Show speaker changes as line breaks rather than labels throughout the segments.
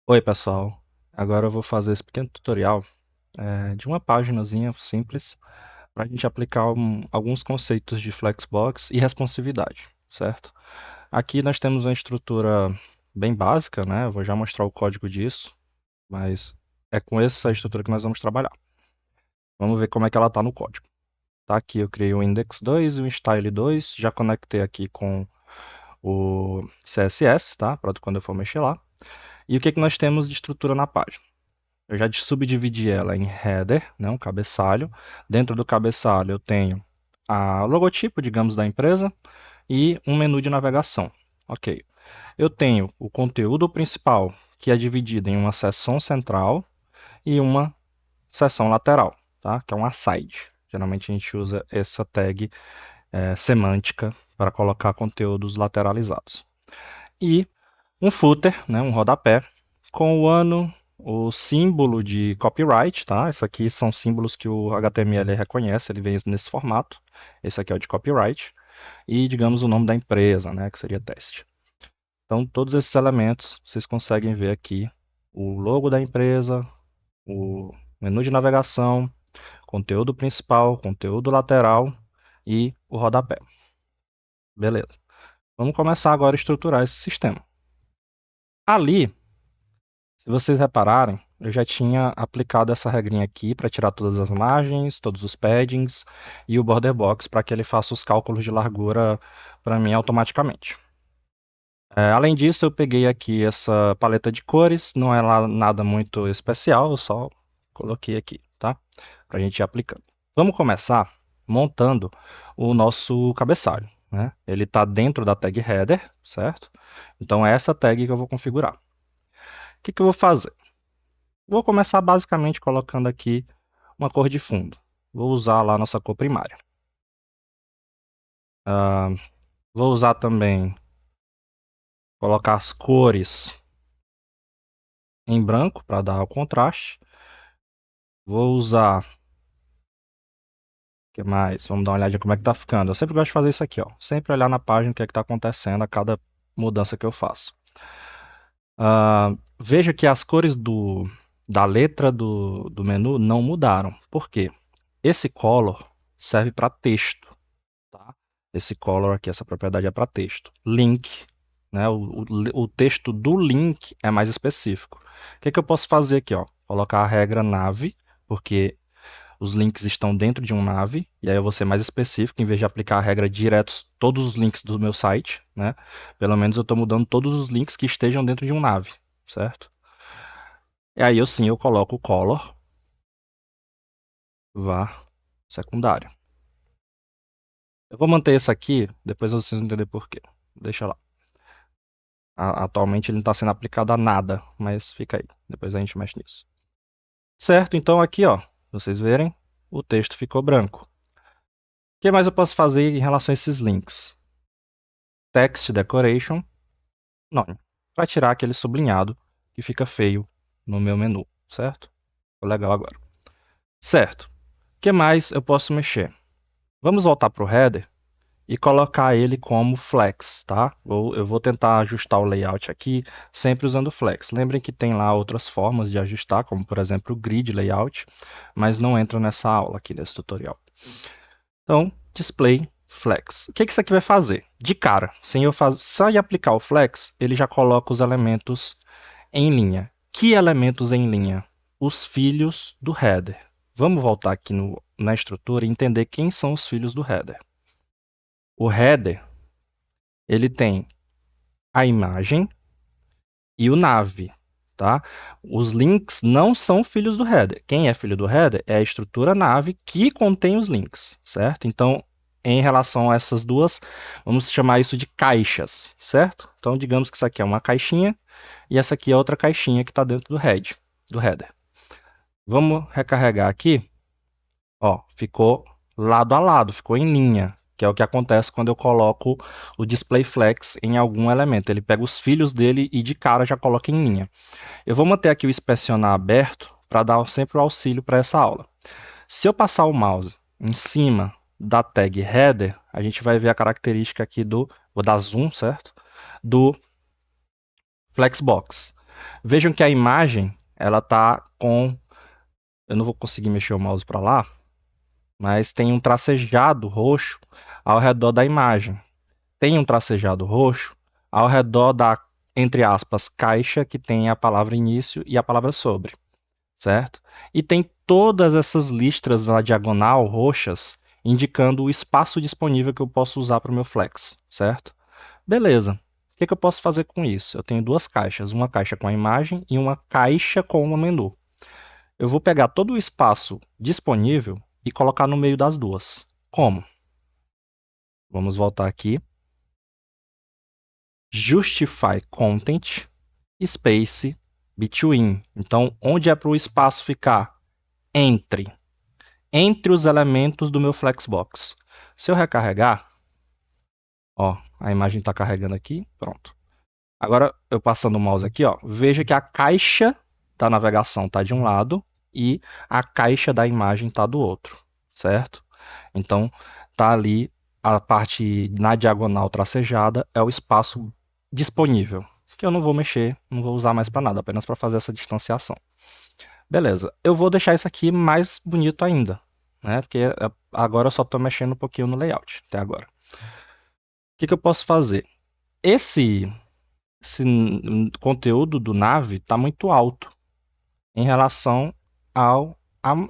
Oi, pessoal. Agora eu vou fazer esse pequeno tutorial de uma paginazinha simples para a gente aplicar alguns conceitos de Flexbox e responsividade, certo? Aqui nós temos uma estrutura bem básica, né? Eu vou já mostrar o código disso, mas é com essa estrutura que nós vamos trabalhar. Vamos ver como é que ela está no código. Tá aqui, eu criei o index 2 e o style 2, já conectei aqui com o CSS, tá? Para quando eu for mexer lá. E o que que nós temos de estrutura na página? Eu já subdividi ela em header, né, um cabeçalho. Dentro do cabeçalho eu tenho o logotipo, digamos, da empresa e um menu de navegação. Ok. Eu tenho o conteúdo principal, que é dividido em uma seção central e uma seção lateral, tá? Que é um aside. Geralmente a gente usa essa tag semântica para colocar conteúdos lateralizados. E um footer, né, um rodapé, com o ano, o símbolo de copyright, tá? Isso aqui são símbolos que o HTML reconhece, ele vem nesse formato. Esse aqui é o de copyright. E, digamos, o nome da empresa, né, que seria teste. Então, todos esses elementos, vocês conseguem ver aqui o logo da empresa, o menu de navegação, conteúdo principal, conteúdo lateral e o rodapé. Beleza. Vamos começar agora a estruturar esse sistema. Ali, se vocês repararem, eu já tinha aplicado essa regrinha aqui para tirar todas as margens, todos os paddings e o border box para que ele faça os cálculos de largura para mim automaticamente. Além disso, eu peguei aqui essa paleta de cores, não é lá nada muito especial, eu só coloquei aqui, tá? Para a gente ir aplicando. Vamos começar montando o nosso cabeçalho, né? Ele está dentro da tag header, certo? Então é essa tag que eu vou configurar. O que que eu vou fazer? Vou começar basicamente colocando aqui uma cor de fundo. Vou usar lá a nossa cor primária. Ah, vou usar também, colocar as cores em branco para dar o contraste. Vou usar, o que mais? Vamos dar uma olhadinha como é que tá ficando. Eu sempre gosto de fazer isso aqui, ó. Sempre olhar na página o que é que está acontecendo a cada mudança que eu faço. Veja que as cores da letra do menu não mudaram. Por quê? Esse color serve para texto. Tá? Esse color aqui, essa propriedade é para texto. Link, né? O texto do link é mais específico. O que é que eu posso fazer aqui? Ó? Colocar a regra nave, porque os links estão dentro de um nave, e aí eu vou ser mais específico, em vez de aplicar a regra direto todos os links do meu site, né? Pelo menos eu estou mudando todos os links que estejam dentro de um nave, certo? E aí eu sim, eu coloco o color var secundário. Eu vou manter esse aqui, depois vocês vão entender por quê. Deixa lá. Atualmente ele não está sendo aplicado a nada, mas fica aí. Depois a gente mexe nisso. Certo, então aqui, ó, vocês verem, o texto ficou branco. O que mais eu posso fazer em relação a esses links? Text decoration, none, para tirar aquele sublinhado que fica feio no meu menu, certo? Ficou legal agora. Certo. O que mais eu posso mexer? Vamos voltar para o header e colocar ele como flex, tá? Eu vou tentar ajustar o layout aqui, sempre usando flex. Lembrem que tem lá outras formas de ajustar, como por exemplo o grid layout, mas não entra nessa aula aqui, nesse tutorial. Então, display flex. O que isso aqui vai fazer? De cara, sem eu só ir aplicar o flex, ele já coloca os elementos em linha. Que elementos em linha? Os filhos do header. Vamos voltar aqui na estrutura e entender quem são os filhos do header. O header, ele tem a imagem e o nav, tá? Os links não são filhos do header. Quem é filho do header é a estrutura nav que contém os links, certo? Então, em relação a essas duas, vamos chamar isso de caixas, certo? Então, digamos que isso aqui é uma caixinha e essa aqui é outra caixinha que está dentro do header. Vamos recarregar aqui. Ó, ficou lado a lado, ficou em linha, que é o que acontece quando eu coloco o display flex em algum elemento. Ele pega os filhos dele e de cara já coloca em linha. Eu vou manter aqui o inspecionar aberto para dar sempre o auxílio para essa aula. Se eu passar o mouse em cima da tag header, a gente vai ver a característica aqui vou dar zoom, certo? Do Flexbox. Vejam que a imagem, ela tá com... Eu não vou conseguir mexer o mouse para lá, mas tem um tracejado roxo ao redor da imagem. Tem um tracejado roxo ao redor da, entre aspas, caixa que tem a palavra início e a palavra sobre, certo? E tem todas essas listras na diagonal roxas indicando o espaço disponível que eu posso usar para o meu flex, certo? Beleza. O que eu posso fazer com isso? Eu tenho duas caixas, uma caixa com a imagem e uma caixa com o menu. Eu vou pegar todo o espaço disponível e colocar no meio das duas. Como? Vamos voltar aqui. Justify content, space, between. Então, onde é para o espaço ficar? Entre os elementos do meu Flexbox. Se eu recarregar, ó, a imagem está carregando aqui, pronto. Agora, eu passando o mouse aqui, ó, veja que a caixa da navegação está de um lado e a caixa da imagem está do outro, certo? Então, tá ali a parte na diagonal tracejada é o espaço disponível, que eu não vou mexer, não vou usar mais para nada, apenas para fazer essa distanciação. Beleza, eu vou deixar isso aqui mais bonito ainda, né? Porque agora eu só estou mexendo um pouquinho no layout até agora. O que eu posso fazer? Esse conteúdo do nave está muito alto em relação à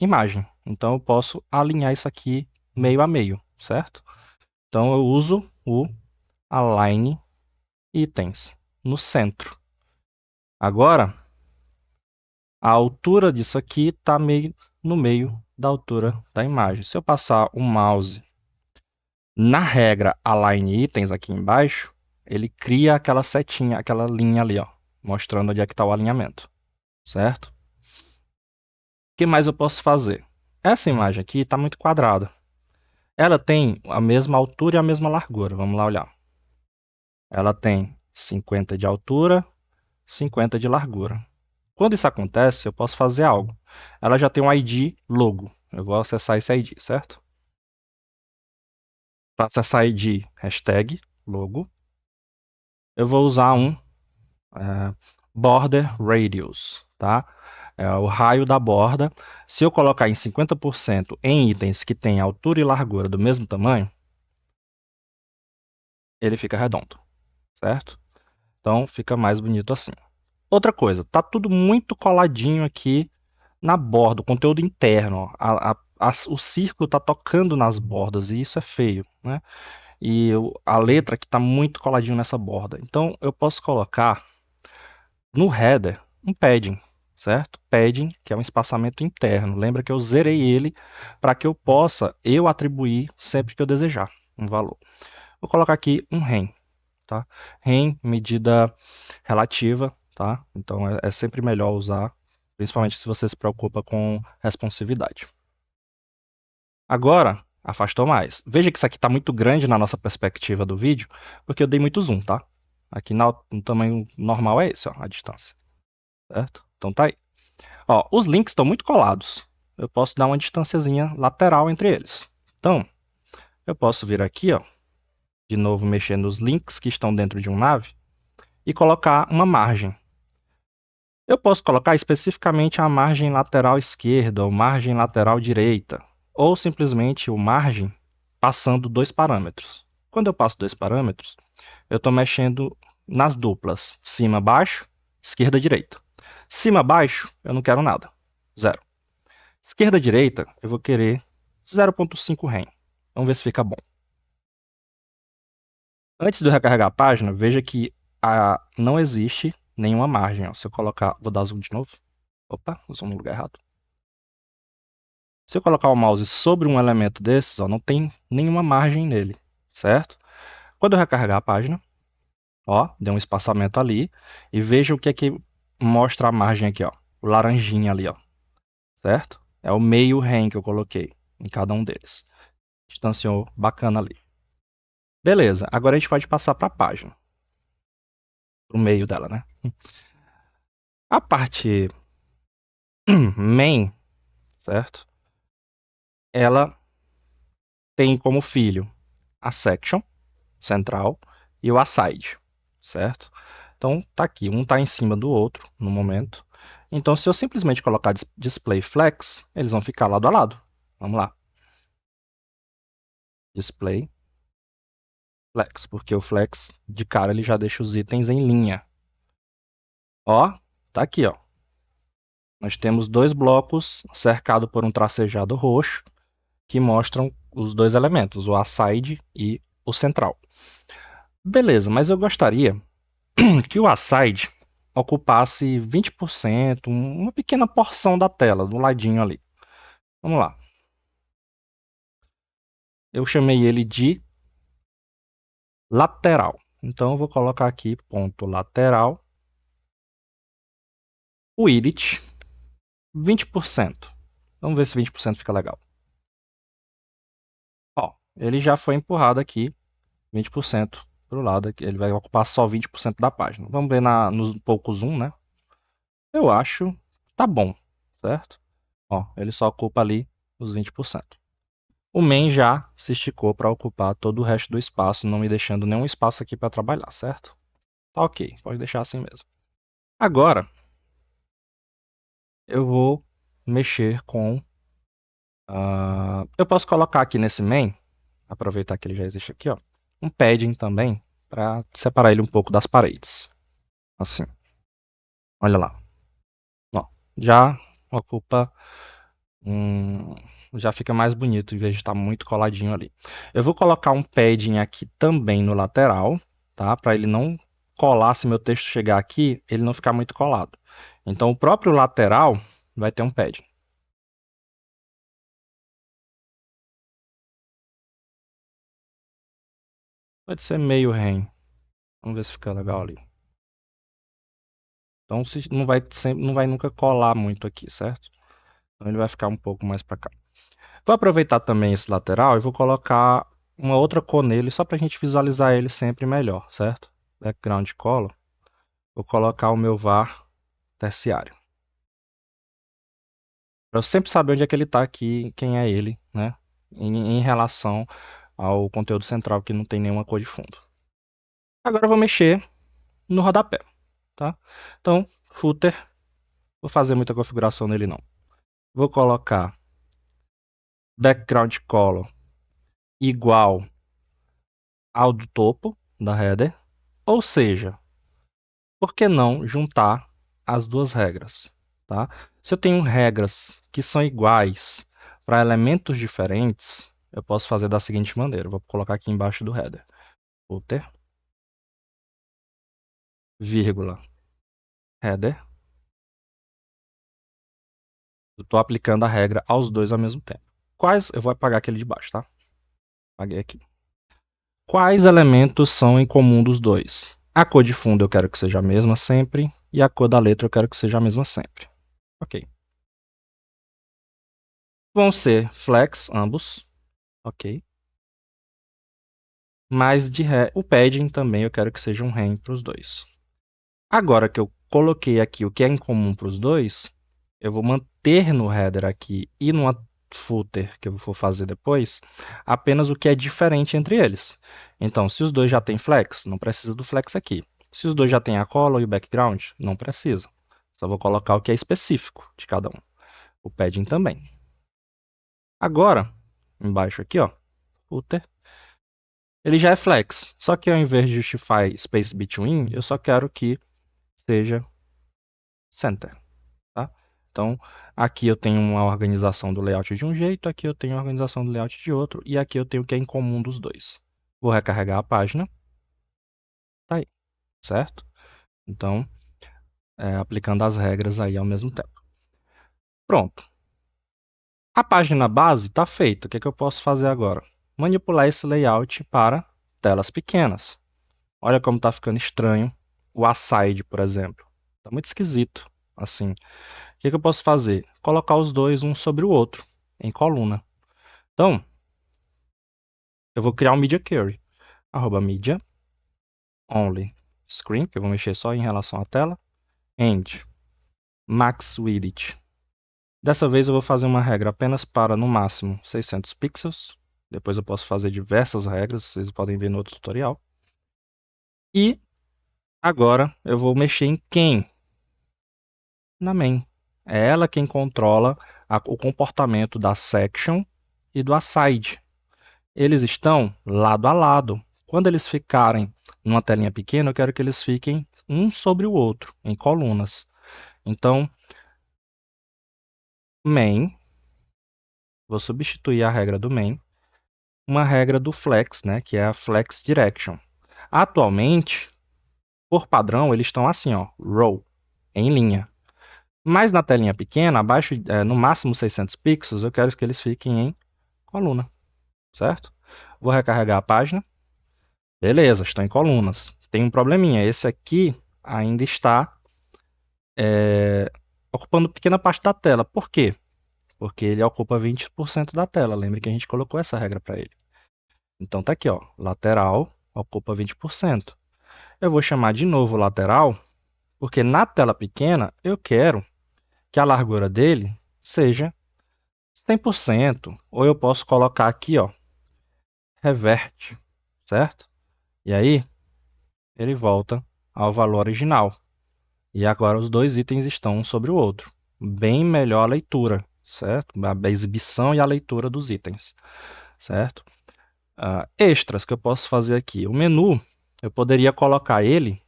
imagem. Então eu posso alinhar isso aqui meio a meio, certo? Então eu uso o Align Itens no centro. Agora, a altura disso aqui está no meio da altura da imagem. Se eu passar o mouse na regra Align Itens aqui embaixo, ele cria aquela setinha, aquela linha ali, ó, mostrando onde é que está o alinhamento, certo? O que mais eu posso fazer? Essa imagem aqui está muito quadrada. Ela tem a mesma altura e a mesma largura. Vamos lá olhar. Ela tem 50 de altura, 50 de largura. Quando isso acontece, eu posso fazer algo. Ela já tem um ID logo. Eu vou acessar esse ID, certo? Para acessar ID, hashtag logo, eu vou usar um border radius, tá? É o raio da borda. Se eu colocar em 50% em itens que têm altura e largura do mesmo tamanho, ele fica redondo, certo? Então fica mais bonito assim. Outra coisa, tá tudo muito coladinho aqui na borda, o conteúdo interno. Ó. O círculo tá tocando nas bordas e isso é feio, né? E a letra que tá muito coladinho nessa borda. Então eu posso colocar no header um padding, certo? Padding, que é um espaçamento interno. Lembra que eu zerei ele para que eu possa atribuir sempre que eu desejar um valor. Vou colocar aqui um rem, tá? Rem, medida relativa, tá? Então é sempre melhor usar, principalmente se você se preocupa com responsividade. Agora, afastou mais. Veja que isso aqui está muito grande na nossa perspectiva do vídeo, porque eu dei muito zoom, tá? Aqui no tamanho normal é esse, ó, a distância, certo? Então tá aí. Ó, os links estão muito colados. Eu posso dar uma distânciazinha lateral entre eles. Então, eu posso vir aqui, ó, de novo mexer nos links que estão dentro de um nave e colocar uma margem. Eu posso colocar especificamente a margem lateral esquerda ou margem lateral direita, ou simplesmente o margem passando dois parâmetros. Quando eu passo dois parâmetros, eu estou mexendo nas duplas cima-baixo, esquerda-direita. Cima-baixo, eu não quero nada, 0. Esquerda-direita, eu vou querer 0.5 rem. Vamos ver se fica bom. Antes de eu recarregar a página, veja que não existe nenhuma margem. Ó. Se eu colocar, vou dar zoom de novo. Opa, zoom no lugar errado. Se eu colocar o mouse sobre um elemento desses, ó, não tem nenhuma margem nele, certo? Quando eu recarregar a página, ó, deu um espaçamento ali e veja o que é que mostra a margem aqui, ó, o laranjinha ali, ó, certo? É o meio rem que eu coloquei em cada um deles. Distanciou bacana ali. Beleza, agora a gente pode passar para a página, para o meio dela, né? A parte main, certo? Ela tem como filho a section central e o aside, certo? Então, tá aqui, um está em cima do outro no momento. Então, se eu simplesmente colocar display flex, eles vão ficar lado a lado. Vamos lá. Display flex, porque o flex, de cara, ele já deixa os itens em linha. Ó, tá aqui, ó. Nós temos dois blocos cercados por um tracejado roxo que mostram os dois elementos, o aside e o central. Beleza, mas eu gostaria que o aside ocupasse 20%, uma pequena porção da tela, do ladinho ali. Vamos lá. Eu chamei ele de lateral. Então eu vou colocar aqui ponto lateral, width 20%. Vamos ver se 20% fica legal. Ó, ele já foi empurrado aqui 20% para o lado, ele vai ocupar só 20% da página. Vamos ver nos pouco zoom, né? Eu acho tá bom, certo? Ó, ele só ocupa ali os 20%. O main já se esticou para ocupar todo o resto do espaço, não me deixando nenhum espaço aqui para trabalhar, certo? Tá ok, pode deixar assim mesmo. Agora, eu vou mexer com... eu posso colocar aqui nesse main, aproveitar que ele já existe aqui, ó, um padding também, para separar ele um pouco das paredes. Assim, olha lá. Ó, já ocupa já fica mais bonito em vez de estar muito coladinho ali. Eu vou colocar um padding aqui também no lateral, tá? Para ele não colar, se meu texto chegar aqui, ele não ficar muito colado. Então o próprio lateral vai ter um padding. Pode ser meio rem. Vamos ver se fica legal ali. Então não vai nunca colar muito aqui, certo? Então ele vai ficar um pouco mais para cá. Vou aproveitar também esse lateral e vou colocar uma outra cor nele, só para a gente visualizar ele sempre melhor, certo? Background color. Vou colocar o meu var terciário. Para eu sempre saber onde é que ele está aqui, quem é ele, né? Em relação ao conteúdo central que não tem nenhuma cor de fundo. Agora eu vou mexer no rodapé, tá? Então, footer, vou fazer muita configuração nele não. Vou colocar background color igual ao do topo da header, ou seja, por que não juntar as duas regras? Tá? Se eu tenho regras que são iguais para elementos diferentes, eu posso fazer da seguinte maneira. Vou colocar aqui embaixo do header. Footer, vírgula, header. Eu estou aplicando a regra aos dois ao mesmo tempo. Quais? Eu vou apagar aquele de baixo, tá? Apaguei aqui. Quais elementos são em comum dos dois? A cor de fundo eu quero que seja a mesma sempre. E a cor da letra eu quero que seja a mesma sempre. Ok. Vão ser flex ambos. Ok. Mas o padding também eu quero que seja um rem para os dois. Agora que eu coloquei aqui o que é em comum para os dois, eu vou manter no header aqui e no footer que eu vou fazer depois, apenas o que é diferente entre eles. Então, se os dois já têm flex, não precisa do flex aqui. Se os dois já têm a color e o background, não precisa. Só vou colocar o que é específico de cada um. O padding também. Agora, embaixo aqui, ó, footer, ele já é flex. Só que ao invés de justify space between, eu só quero que seja center. Tá? Então, aqui eu tenho uma organização do layout de um jeito, aqui eu tenho uma organização do layout de outro, e aqui eu tenho o que é em comum dos dois. Vou recarregar a página. Tá aí, certo? Então, aplicando as regras aí ao mesmo tempo. Pronto. A página base está feita. O que é que eu posso fazer agora? Manipular esse layout para telas pequenas. Olha como está ficando estranho o aside, por exemplo. Está muito esquisito, assim. O que eu posso fazer? Colocar os dois um sobre o outro, em coluna. Então, eu vou criar um media query. Arroba media only screen, que eu vou mexer só em relação à tela. And max width. Dessa vez eu vou fazer uma regra apenas para, no máximo, 600 pixels. Depois eu posso fazer diversas regras, vocês podem ver no outro tutorial. E Agora eu vou mexer em quem? Na main. É ela quem controla o comportamento da section e do aside. Eles estão lado a lado. Quando eles ficarem numa telinha pequena, eu quero que eles fiquem um sobre o outro, em colunas. Então, main, vou substituir a regra do main, uma regra do flex, né, que é a flex direction. Atualmente, por padrão, eles estão assim, ó, row, em linha. Mas na telinha pequena, abaixo, no máximo 600 pixels, eu quero que eles fiquem em coluna, certo? Vou recarregar a página. Beleza, estão em colunas. Tem um probleminha, esse aqui ainda está ocupando pequena parte da tela. Por quê? Porque ele ocupa 20% da tela. Lembre que a gente colocou essa regra para ele. Então tá aqui, ó, lateral ocupa 20%. Eu vou chamar de novo lateral, porque na tela pequena eu quero que a largura dele seja 100%. Ou eu posso colocar aqui, ó, reverte, certo? E aí ele volta ao valor original. E agora os dois itens estão um sobre o outro. Bem melhor a leitura, certo? A exibição e a leitura dos itens, certo? Extras que eu posso fazer aqui. O menu, eu poderia colocar ele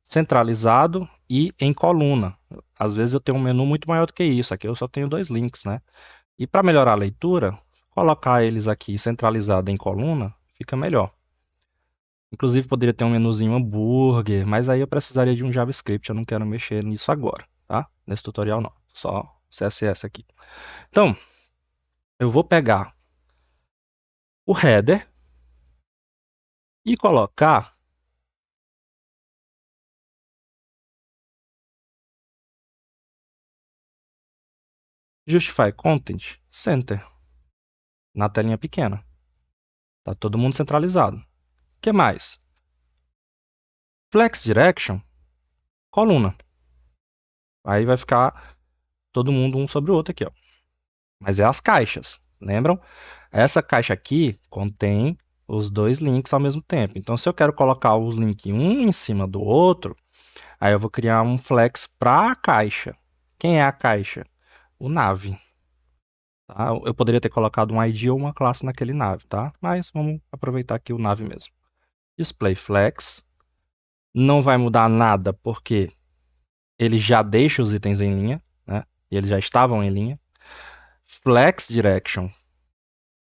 centralizado e em coluna. Às vezes eu tenho um menu muito maior do que isso. Aqui eu só tenho dois links, né? E para melhorar a leitura, colocar eles aqui centralizado em coluna fica melhor. Inclusive poderia ter um menuzinho hambúrguer, mas aí eu precisaria de um JavaScript, eu não quero mexer nisso agora, tá? Nesse tutorial não, só CSS aqui. Então, eu vou pegar o header e colocar Justify Content Center na telinha pequena. Tá todo mundo centralizado. O que mais? Flex Direction, coluna. Aí vai ficar todo mundo um sobre o outro aqui, ó. Mas é as caixas, lembram? Essa caixa aqui contém os dois links ao mesmo tempo. Então, se eu quero colocar os links um em cima do outro, aí eu vou criar um flex para a caixa. Quem é a caixa? O nav. Tá? Eu poderia ter colocado um ID ou uma classe naquele nav, tá? Mas vamos aproveitar aqui o nav mesmo. Display flex. Não vai mudar nada porque ele já deixa os itens em linha, né? E eles já estavam em linha. Flex direction,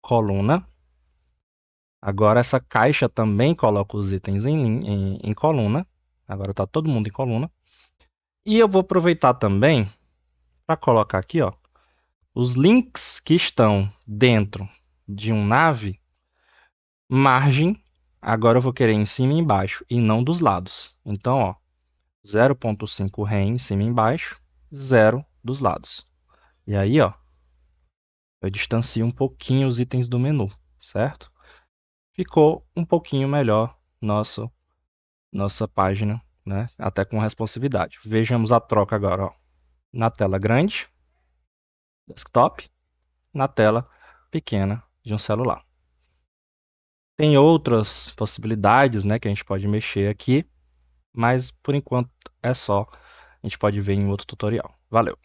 coluna. Agora essa caixa também coloca os itens em coluna. Agora está todo mundo em coluna. E eu vou aproveitar também para colocar aqui, ó, os links que estão dentro de um nav, margem. Agora eu vou querer em cima e embaixo e não dos lados. Então, ó, 0.5 rem em cima e embaixo, 0 dos lados. E aí, ó, eu distancio um pouquinho os itens do menu, certo? Ficou um pouquinho melhor nossa página, né? Até com responsividade. Vejamos a troca agora, ó. Na tela grande, desktop, na tela pequena de um celular. Tem outras possibilidades, né, que a gente pode mexer aqui, mas por enquanto é só. A gente pode ver em outro tutorial. Valeu!